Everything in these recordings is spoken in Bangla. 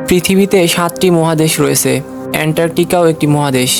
পৃথিবীতে 7টি মহাদেশ রয়েছে। অ্যান্টার্কটিকাও একটি মহাদেশ।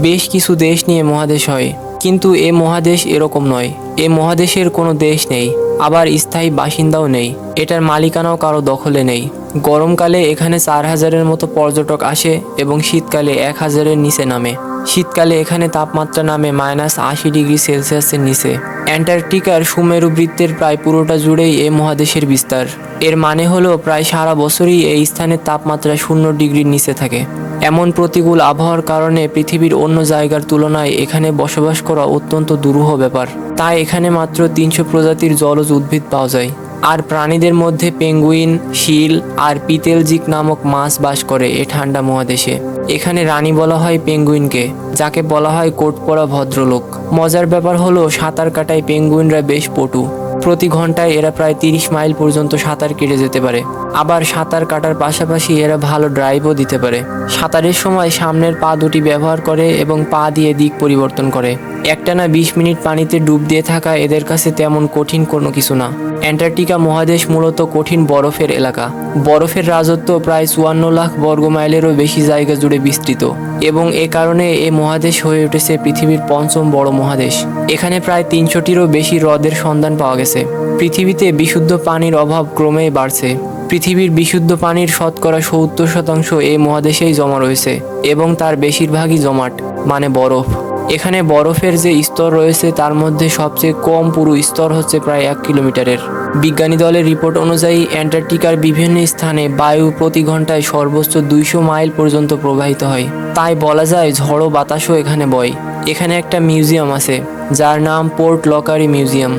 বেশ কিছু দেশ নিয়ে মহাদেশ হয়, কিন্তু এ মহাদেশ এরকম নয়। এ মহাদেশের কোনো দেশ নেই, আবার স্থায়ী বাসিন্দাও নেই। এটার মালিকানাও কারো দখলে নেই। গরমকালে এখানে 4000-এর মতো পর্যটক আসে এবং শীতকালে 1000-এর নিচে নামে। শীতকালে এখানে তাপমাত্রা নামে -80°C নিচে। অ্যান্টার্কটিকার সুমেরু বৃত্তের প্রায় পুরোটা জুড়েই এ মহাদেশের বিস্তার। এর মানে হলো প্রায় সারা বছরই এই স্থানের তাপমাত্রা 0°-র নিচে থাকে। এমন প্রতিকূল আবহাওয়ার কারণে পৃথিবীর অন্য জায়গার তুলনায় এখানে বসবাস করা অত্যন্ত দুরূহ ব্যাপার। তাই এখানে মাত্র 300 প্রজাতির জলজ উদ্ভিদ পাওয়া যায়। আর প্রাণীদের মধ্যে পেঙ্গুইন, শিল আর পিতেলজিক নামক মাছ বাস করে এ ঠান্ডা মহাদেশে। এখানে রানী বলা হয় পেঙ্গুইনকে, যাকে বলা হয় কোট পরা ভদ্রলোক। মজার ব্যাপার হলো সাঁতার কাটায় পেঙ্গুইনরা বেশ পটু। প্রতি ঘন্টায় এরা প্রায় 30 মাইল পর্যন্ত সাঁতার কেটে যেতে পারে। আবার সাঁতার কাটার পাশাপাশি এরা ভালো ড্রাইভও দিতে পারে। সাঁতারের সময় সামনের পা দুটি ব্যবহার করে এবং পা দিয়ে দিক পরিবর্তন করে। একটানা 20 মিনিট পানিতে ডুব দিয়ে থাকা এদের কাছে তেমন কঠিন কোনো কিছু না। অ্যান্টার্কটিকা মহাদেশ মূলত কঠিন বরফের এলাকা। বরফের রাজত্ব প্রায় 54 লাখ বর্গ মাইলেরও বেশি জায়গা জুড়ে বিস্তৃত এবং এ কারণে এ মহাদেশ হয়ে উঠেছে পৃথিবীর 5ম বড় মহাদেশ। এখানে প্রায় 300টিরও বেশি হ্রদের সন্ধান পাওয়া গেছে। পৃথিবীতে বিশুদ্ধ পানির অভাব ক্রমেই বাড়ছে। পৃথিবীর বিশুদ্ধ পানির শতকরা 70% এই মহাদেশেই জমা রয়েছে এবং তার বেশিরভাগই জমাট, মানে বরফ। এখানে বরফের যে স্তর রয়েছে তার মধ্যে সবচেয়ে কম পুরু স্তর হচ্ছে প্রায় 1 কিলোমিটারের। বিজ্ঞানী দলের রিপোর্ট অনুযায়ী অ্যান্টার্কটিকার বিভিন্ন স্থানে বায়ু প্রতি ঘন্টায় সর্বোচ্চ 200 মাইল পর্যন্ত প্রবাহিত হয়। তাই বলা যায় ঝড়ো বাতাসও এখানে বয়। এখানে একটা মিউজিয়াম আছে যার নাম পোর্ট লকারি মিউজিয়াম।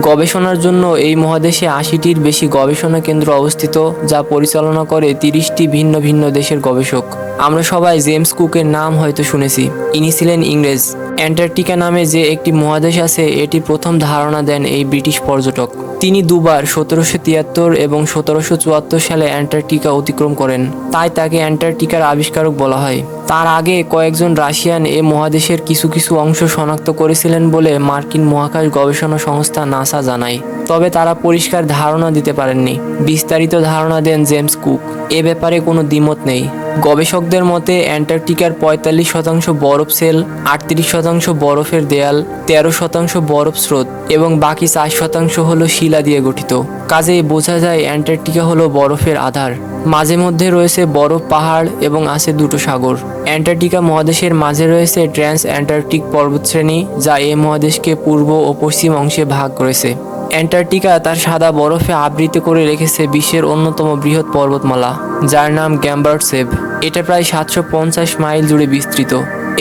গবেষণার জন্য এই মহাদেশে 80টির বেশি গবেষণা কেন্দ্র অবস্থিত, যা পরিচালনা করে 30টি ভিন্ন ভিন্ন দেশের গবেষক। আমরা সবাই জেমস কুকের নাম হয়তো শুনেছি। ইনি ছিলেন ইংরেজ। অ্যান্টার্কটিকা নামে যে একটি মহাদেশ আছে এটি প্রথম ধারণা দেন এই ব্রিটিশ পর্যটক। তিনি দুবার 1773 এবং 1774 সালে অ্যান্টার্কটিকা অতিক্রম করেন, তাই তাকে অ্যান্টার্কটিকার আবিষ্কারক বলা হয়। তার আগে কয়েকজন রাশিয়ান এ মহাদেশের কিছু কিছু অংশ শনাক্ত করেছিলেন বলে মার্কিন মহাকাশ গবেষণা সংস্থা নাসা জানায়। তবে তারা পরিষ্কার ধারণা দিতে পারেননি। বিস্তারিত ধারণা দেন জেমস কুক। এ ব্যাপারে কোনো দ্বিমত নেই। গবেষকদের মতে অ্যান্টার্কটিকার 45% বরফ সেল, 38% বরফের দেয়াল, 13% বরফ স্রোত এবং বাকি 4% হলো শিলা দিয়ে গঠিত। কাজেই বোঝা যায় অ্যান্টার্কটিকা হলো বরফের আধার। মাঝে মধ্যে রয়েছে বরফ পাহাড় এবং আছে দুটো সাগর। অ্যান্টার্কটিকা মহাদেশের মাঝে রয়েছে ট্রান্স অ্যান্টার্কটিক পর্বতশ্রেণী, যা এই মহাদেশকে পূর্ব ও পশ্চিম অংশে ভাগ করেছে। অ্যান্টার্কটিকা তার সাদা বরফে আবৃত করে রেখেছে বিশ্বের অন্যতম বৃহৎ পর্বতমালা, যার নাম গ্যাম্বার্টসেভ। এটা প্রায় 750 মাইল জুড়ে বিস্তৃত।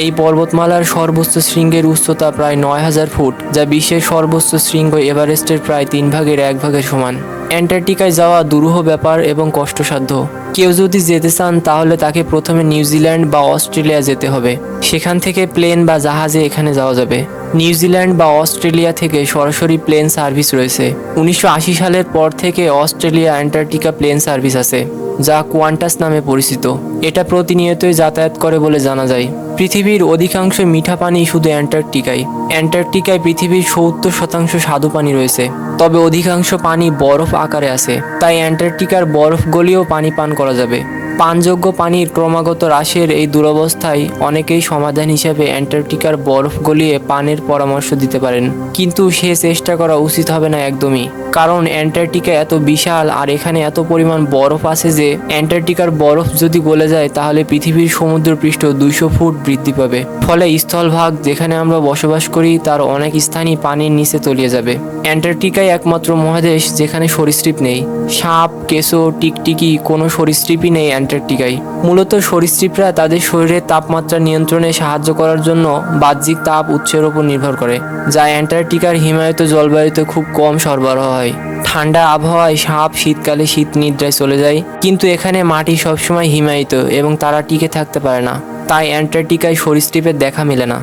এই পর্বতমালার সর্বোচ্চ শৃঙ্গের উচ্চতা প্রায় 9000 ফুট, যা বিশ্বের সর্বোচ্চ শৃঙ্গ এভারেস্টের প্রায় 3/1 সমান। অ্যান্টার্কটিকায় যাওয়া দুরূহ ব্যাপার এবং কষ্টসাধ্য। কেউ যদি যেতে চান তাহলে তাকে প্রথমে নিউজিল্যান্ড বা অস্ট্রেলিয়া যেতে হবে। সেখান থেকে প্লেন বা জাহাজে এখানে যাওয়া যাবে। নিউজিল্যান্ড বা অস্ট্রেলিয়া থেকে সরাসরি প্লেন সার্ভিস রয়েছে। 1980 সালের পর থেকে অস্ট্রেলিয়া অ্যান্টার্কটিকা প্লেন সার্ভিস আছে, যা কোয়ান্টাস নামে পরিচিত। এটা প্রতিনিয়তই যাতায়াত করে বলে জানা যায়। পৃথিবীর অধিকাংশ মিঠা পানি শুধু অ্যান্টার্কটিকায়। অ্যান্টার্কটিকায় পৃথিবীর 70% স্বাদু পানি রয়েছে, তবে অধিকাংশ পানি বরফ আকারে আছে। তাই অ্যান্টার্কটিকার বরফ গলিয়েও পানি পান করা যাবে। পানযোগ্য পানির ক্রমাগত হ্রাসের এই দুরবস্থায় অনেকেই সমাধান হিসেবে অ্যান্টার্কটিকার বরফ গলিয়ে পানের পরামর্শ দিতে পারেন, কিন্তু সে চেষ্টা করা উচিত হবে না একদমই। কারণ অ্যান্টার্কটিকা এত বিশাল আর এখানে এত পরিমাণ বরফ আছে যে অ্যান্টার্কটিকার বরফ যদি গলে যায় তাহলে পৃথিবীর সমুদ্রপৃষ্ঠ 200 ফুট বৃদ্ধি পাবে। ফলে স্থলভাগ যেখানে আমরা বসবাস করি তার অনেক স্থানই পানির নিচে তলিয়ে যাবে। অ্যান্টার্কটিকাই একমাত্র মহাদেশ যেখানে সরীসৃপ নেই। সাপ, কেঁচো, টিকটিকি কোনো সরীসৃপই নেই অ্যান্টার্কটিকায়। মূলত সরীসৃপরা তাদের শরীরের তাপমাত্রা নিয়ন্ত্রণে সাহায্য করার জন্য বাহ্যিক তাপ উৎসের উপর নির্ভর করে, যা অ্যান্টার্কটিকার হিমায়িত জলবায়ুতে খুব কম সরবরাহ হয়। ঠান্ডা আবহাওয়ায় সাপ শীতকালে শীত নিদ্রায় চলে যায়, কিন্তু এখানে মাটি সবসময় হিমায়িত এবং তারা টিকে থাকতে পারে না। তাই অ্যান্টার্কটিকায় সরীসৃপের দেখা মেলে না।